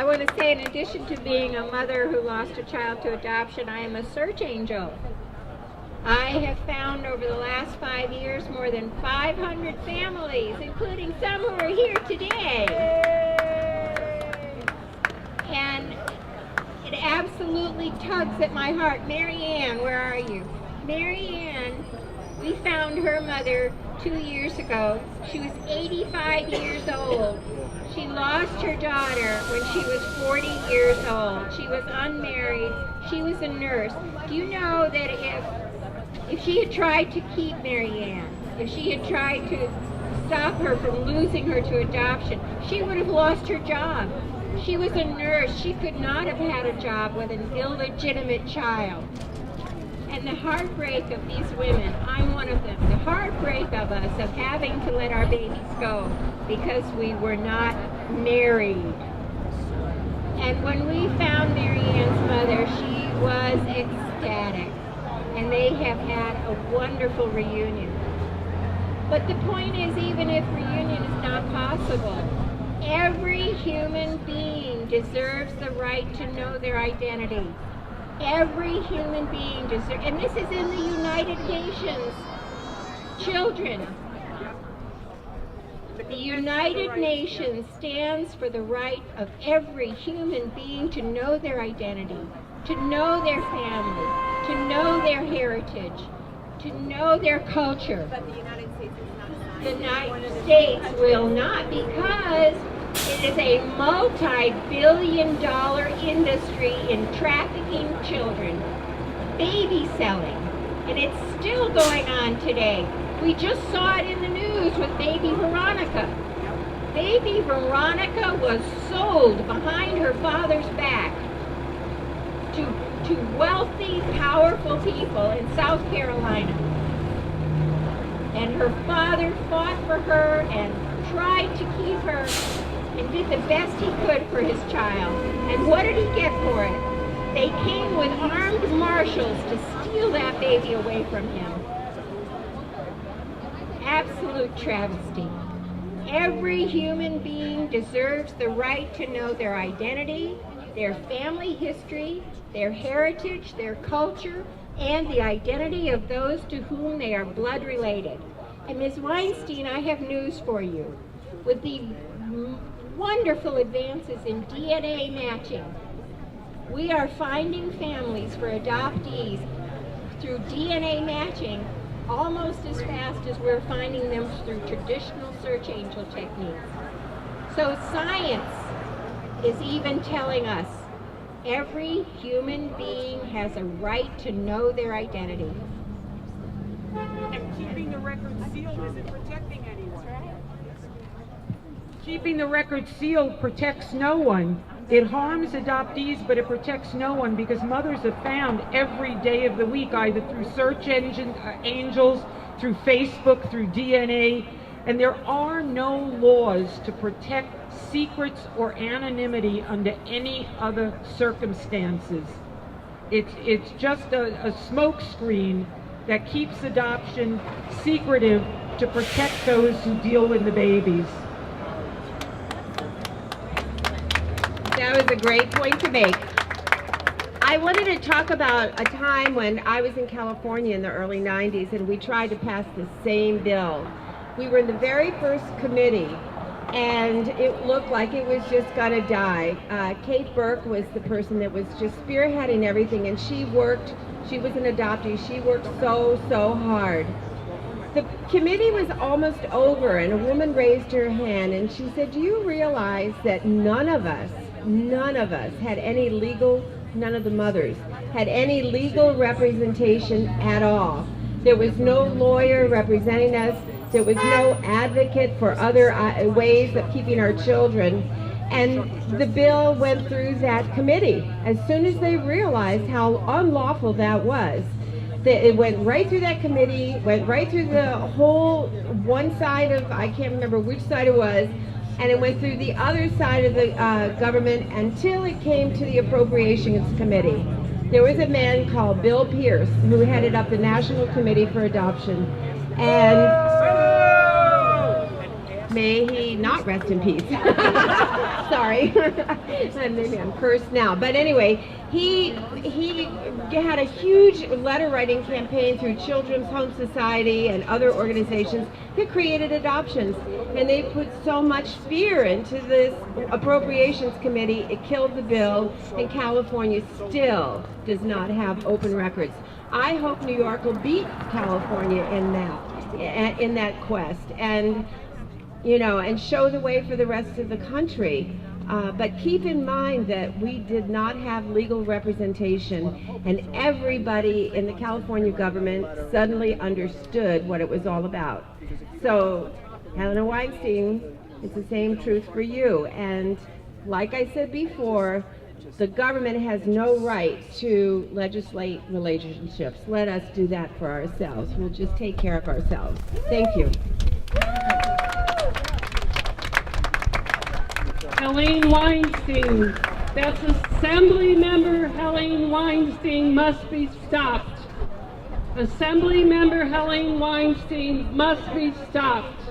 I want to say, in addition to being a mother who lost a child to adoption, I am a search angel. I have found over the last 5 years more than 500 families, including some who are here today. And it absolutely tugs at my heart. Mary Ann, where are you? Mary Ann, we found her mother 2 years ago. She was 85 years old. She lost her daughter when she was 40 years old. She was unmarried. She was a nurse. Do you know that if she had tried to keep Mary Ann, if she had tried to stop her from losing her to adoption, she would have lost her job. She was a nurse. She could not have had a job with an illegitimate child. And the heartbreak of these women, I'm one of them, the heartbreak of us of having to let our babies go because we were not married. And when we found Mary Ann's mother, she was ecstatic. And they have had a wonderful reunion. But the point is, even if reunion is not possible, every human being deserves the right to know their identity. Every human being deserves, and this is in the United Nations. Children. The United Nations stands for the right of every human being to know their identity, to know their family, to know their heritage, to know their culture. But the United States is not. The United States will not, because it is a multi-billion-dollar industry in trafficking children, baby selling, and it's still going on today. We just saw it in the news with baby Veronica. Baby Veronica was sold behind her father's back to wealthy, powerful people in South Carolina. And her father fought for her and tried to keep her and did the best he could for his child. And what did he get for it? They came with armed marshals to steal that baby away from him. Absolute travesty. Every human being deserves the right to know their identity, their family history, their heritage, their culture, and the identity of those to whom they are blood related. And Ms. Weinstein, I have news for you. With the wonderful advances in DNA matching, we are finding families for adoptees through DNA matching almost as fast as we're finding them through traditional search angel techniques. So science is even telling us every human being has a right to know their identity. And keeping the record sealed isn't protecting anyone. Keeping the record sealed protects no one. It harms adoptees, but it protects no one, because mothers are found every day of the week, either through search angels, through Facebook, through DNA, and there are no laws to protect secrets or anonymity under any other circumstances. It's just a smoke screen that keeps adoption secretive to protect those who deal with the babies. That was a great point to make. I wanted to talk about a time when I was in California in the early 90s and we tried to pass the same bill. We were in the very first committee and it looked like it was just gonna die. Kate Burke was the person that was just spearheading everything, and she was an adoptee, she worked so hard. The committee was almost over and a woman raised her hand and she said, do you realize that none of us had any legal, none of the mothers had any legal representation at all. There was no lawyer representing us. There was no advocate for other ways of keeping our children. And the bill went through that committee. As soon as they realized how unlawful that was, it went right through that committee, went right through the whole one side of, I can't remember which side it was, and it went through the other side of the government until it came to the Appropriations Committee. There was a man called Bill Pierce who headed up the National Committee for Adoption, and May he not rest in peace. Sorry. Maybe I'm cursed now. But anyway, he had a huge letter writing campaign through Children's Home Society and other organizations that created adoptions. And they put so much fear into this appropriations committee, it killed the bill, and California still does not have open records. I hope New York will beat California in that quest, and and show the way for the rest of the country. But keep in mind that we did not have legal representation, and everybody in the California government suddenly understood what it was all about. So, Helene Weinstein, it's the same truth for you. And like I said before, the government has no right to legislate relationships. Let us do that for ourselves. We'll just take care of ourselves. Thank you. Helene Weinstein. That's Assembly Member Helene Weinstein must be stopped. Assembly Member Helene Weinstein must be stopped.